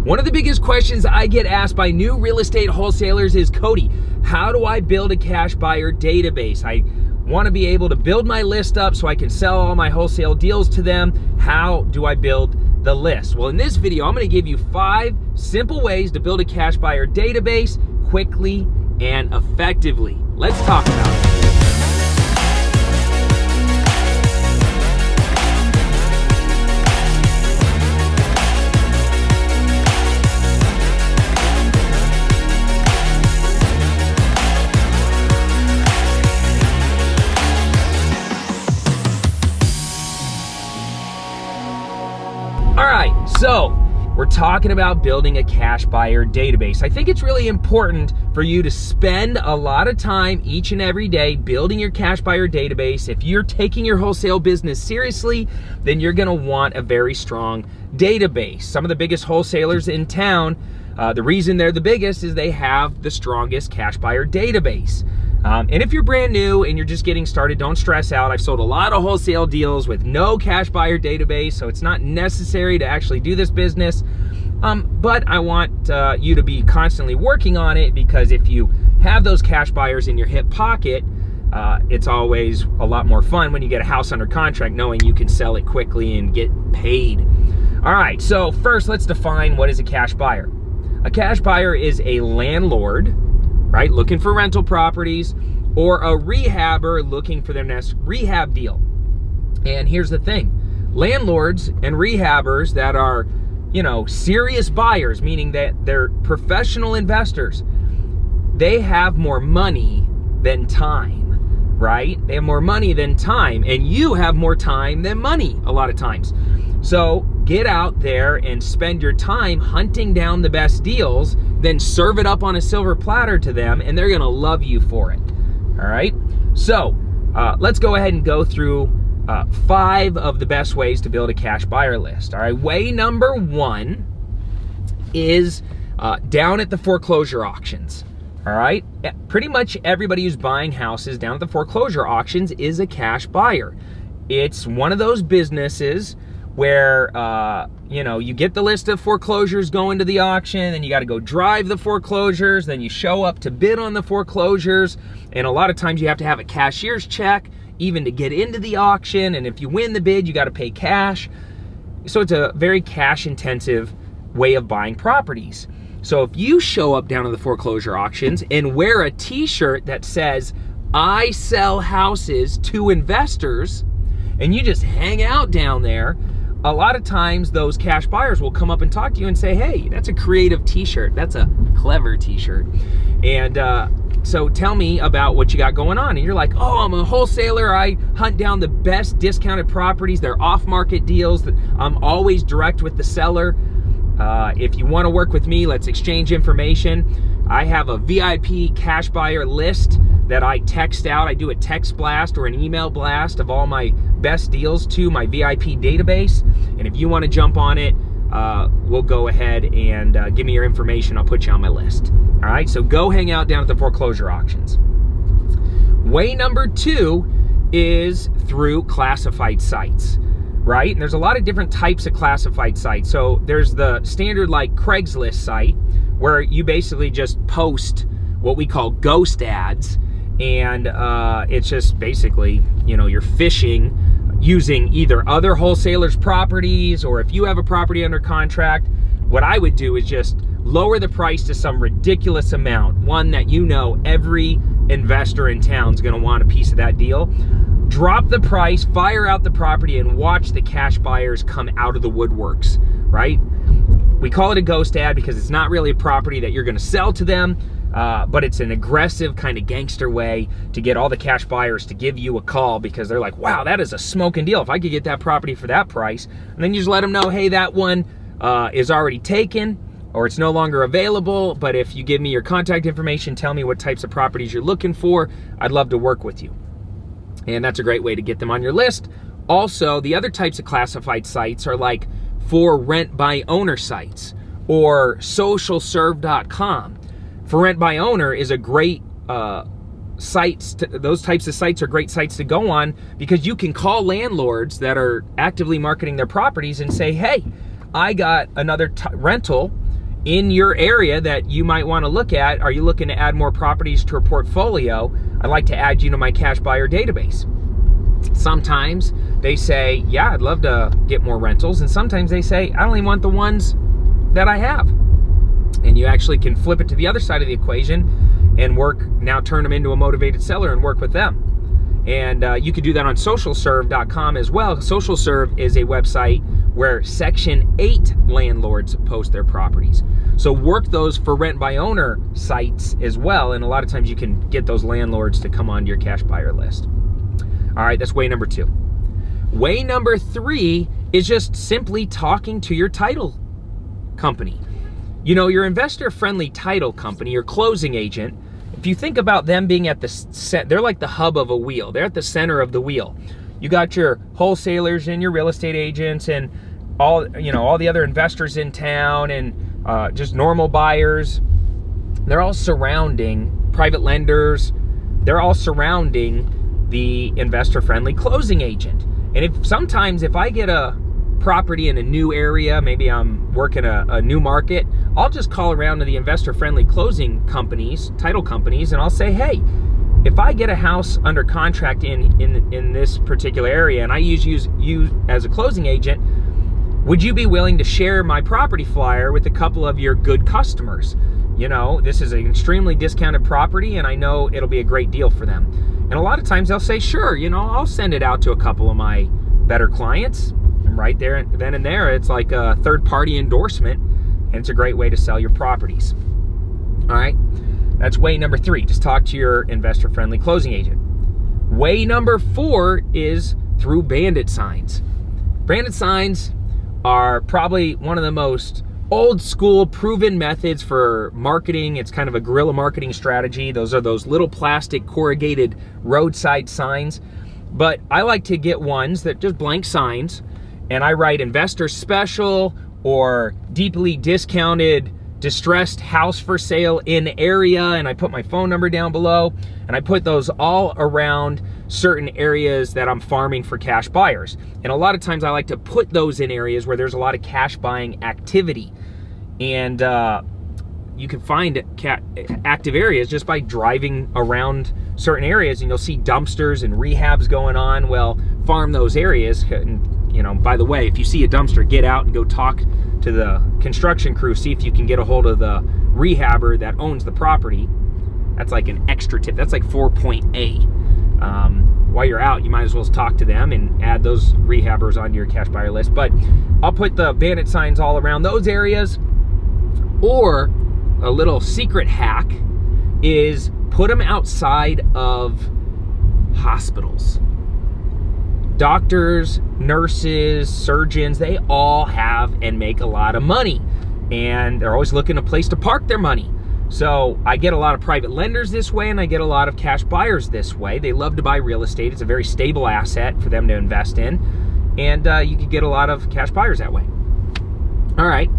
One of the biggest questions I get asked by new real estate wholesalers is, Cody, how do I build a cash buyer database? I want to be able to build my list up so I can sell all my wholesale deals to them. How do I build the list? Well, in this video, I'm going to give you 5 simple ways to build a cash buyer database quickly and effectively. Let's talk about it. So, we're talking about building a cash buyer database. I think it's really important for you to spend a lot of time each and every day building your cash buyer database. If you're taking your wholesale business seriously, then you're gonna want a very strong database. Some of the biggest wholesalers in town, the reason they're the biggest is they have the strongest cash buyer database. And if you're brand new and you're just getting started, don't stress out. I've sold a lot of wholesale deals with no cash buyer database, so it's not necessary to actually do this business. But I want you to be constantly working on it, because if you have those cash buyers in your hip pocket, it's always a lot more fun when you get a house under contract knowing you can sell it quickly and get paid. All right, so first let's define what is a cash buyer. A cash buyer is a landlord, right, looking for rental properties, or a rehabber looking for their next rehab deal. And here's the thing, landlords and rehabbers that are, you know, serious buyers, meaning that they're professional investors, they have more money than time, right? They have more money than time, and you have more time than money a lot of times. So get out there and spend your time hunting down the best deals, then serve it up on a silver platter to them, and they're gonna love you for it. All right, so let's go ahead and go through 5 of the best ways to build a cash buyer list. All right, way number 1 is down at the foreclosure auctions. All right, pretty much everybody who's buying houses down at the foreclosure auctions is a cash buyer. It's one of those businesses where you know, you get the list of foreclosures going to the auction, then you got to go drive the foreclosures, then you show up to bid on the foreclosures, and a lot of times you have to have a cashier's check even to get into the auction, and if you win the bid, you got to pay cash. So it's a very cash intensive way of buying properties. So if you show up down to the foreclosure auctions and wear a t-shirt that says, "I sell houses to investors," and you just hang out down there, a lot of times those cash buyers will come up and talk to you and say, "Hey, that's a creative t-shirt. That's a clever t-shirt. And so tell me about what you got going on." And you're like, "Oh, I'm a wholesaler. I hunt down the best discounted properties. They're off-market deals. I'm always direct with the seller. If you want to work with me, let's exchange information. I have a VIP cash buyer list that I text out. I do a text blast or an email blast of all my best deals to my VIP database. And if you want to jump on it, we'll go ahead and give me your information. I'll put you on my list." All right, so go hang out down at the foreclosure auctions. Way number 2 is through classified sites, right? And there's a lot of different types of classified sites. So there's the standard like Craigslist site, where you basically just post what we call ghost ads, and it's just basically, you know, you're fishing using either other wholesalers' properties, or if you have a property under contract, what I would do is just lower the price to some ridiculous amount, one that you know every investor in town is going to want a piece of that deal. Drop the price, fire out the property, and watch the cash buyers come out of the woodworks, right? We call it a ghost ad because it's not really a property that you're going to sell to them, but it's an aggressive kind of gangster way to get all the cash buyers to give you a call, because they're like, "Wow, that is a smoking deal. If I could get that property for that price." And then you just let them know, "Hey, that one is already taken, or it's no longer available, but if you give me your contact information, tell me what types of properties you're looking for, I'd love to work with you." And that's a great way to get them on your list. Also, the other types of classified sites are like for rent by owner sites, or socialserve.com. For rent by owner is a great sites, those types of sites are great sites to go on, because you can call landlords that are actively marketing their properties and say, hey, I got another rental in your area that you might want to look at. Are you looking to add more properties to your portfolio? I'd like to add you to my cash buyer database. Sometimes they say, yeah, I'd love to get more rentals. And sometimes they say, I only want the ones that I have. And you actually can flip it to the other side of the equation and turn them into a motivated seller and work with them. And you could do that on socialserve.com as well. SocialServe is a website where Section 8 landlords post their properties. So work those for rent by owner sites as well. And a lot of times you can get those landlords to come onto your cash buyer list. All right, that's way number 2. Way number 3 is just simply talking to your title company. You know, your investor-friendly title company, your closing agent, if you think about them being at they're like the hub of a wheel. They're at the center of the wheel. You got your wholesalers and your real estate agents and all the other investors in town and just normal buyers. They're all surrounding private lenders. They're all surrounding the investor-friendly closing agent. And sometimes if I get a property in a new area, maybe I'm working a new market, I'll just call around to the investor-friendly closing companies, title companies, and I'll say, hey, if I get a house under contract in this particular area and I use you as a closing agent, would you be willing to share my property flyer with a couple of your good customers? You know, this is an extremely discounted property and I know it'll be a great deal for them. And a lot of times they'll say, sure, I'll send it out to a couple of my better clients. And right there, then and there, it's like a third-party endorsement, and it's a great way to sell your properties. All right, that's way number 3. Just talk to your investor-friendly closing agent. Way number 4 is through bandit signs. Bandit signs are probably one of the most old school proven methods for marketing. It's kind of a guerrilla marketing strategy. Those are those little plastic corrugated roadside signs. But I like to get ones that just blank signs, and I write investor special or deeply discounted distressed house for sale in area, and I put my phone number down below, and I put those all around certain areas that I'm farming for cash buyers. And a lot of times I like to put those in areas where there's a lot of cash buying activity. And you can find active areas just by driving around certain areas, and you'll see dumpsters and rehabs going on. Well, farm those areas. And, by the way, if you see a dumpster, get out and go talk to the construction crew, see if you can get a hold of the rehabber that owns the property. That's like an extra tip. That's like 4.A. While you're out, you might as well talk to them and add those rehabbers onto your cash buyer list. But I'll put the bandit signs all around those areas. Or a little secret hack is put them outside of hospitals. Doctors, nurses, surgeons, they all have and make a lot of money. And they're always looking for a place to park their money. So I get a lot of private lenders this way, and I get a lot of cash buyers this way. They love to buy real estate. It's a very stable asset for them to invest in. And you can get a lot of cash buyers that way. All right.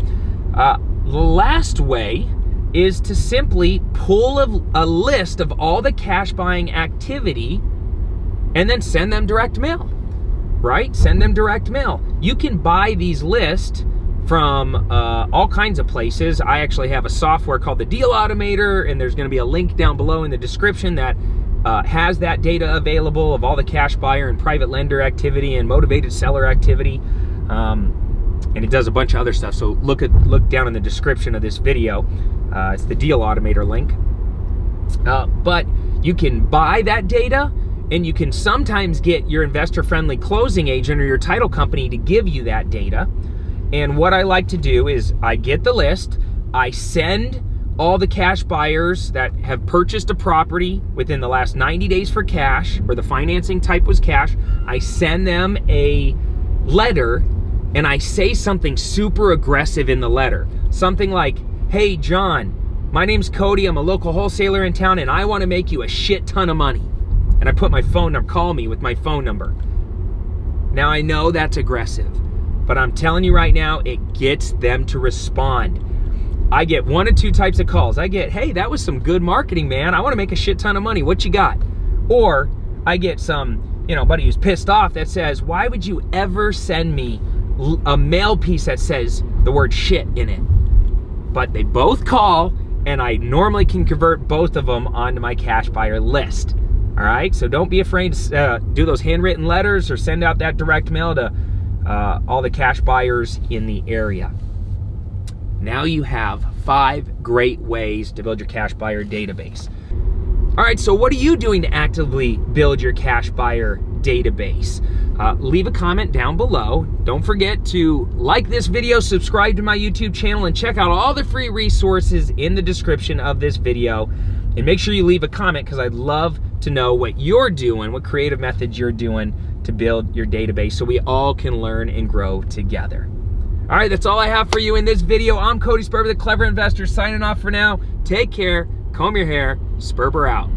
The last way is to simply pull a list of all the cash buying activity and then send them direct mail, right? Send them direct mail. You can buy these lists from all kinds of places. I actually have a software called the Deal Automator, and there's going to be a link down below in the description that has that data available of all the cash buyer and private lender activity and motivated seller activity. And it does a bunch of other stuff. So look down in the description of this video. It's the Deal Automator link. But you can buy that data, and you can sometimes get your investor-friendly closing agent or your title company to give you that data. And what I like to do is I get the list, I send all the cash buyers that have purchased a property within the last 90 days for cash, or the financing type was cash, I send them a letter. And I say something super aggressive in the letter. Something like, hey, John, my name's Cody. I'm a local wholesaler in town, and I want to make you a shit ton of money. And I put my phone number, call me with my phone number. Now, I know that's aggressive, but I'm telling you right now, it gets them to respond. I get 1 of 2 types of calls. I get, hey, that was some good marketing, man. I want to make a shit ton of money. What you got? Or I get some, buddy who's pissed off that says, why would you ever send me a mail piece that says the word shit in it? but they both call, and I normally can convert both of them onto my cash buyer list. All right, so don't be afraid to do those handwritten letters or send out that direct mail to all the cash buyers in the area. Now you have 5 great ways to build your cash buyer database. All right, so what are you doing to actively build your cash buyer database? Leave a comment down below. Don't forget to like this video, subscribe to my YouTube channel, and check out all the free resources in the description of this video. And make sure you leave a comment, because I'd love to know what you're doing, what creative methods you're doing to build your database, so we all can learn and grow together. All right, that's all I have for you in this video. I'm Cody Sperber, the Clever Investor, signing off for now. Take care, comb your hair, Sperber out.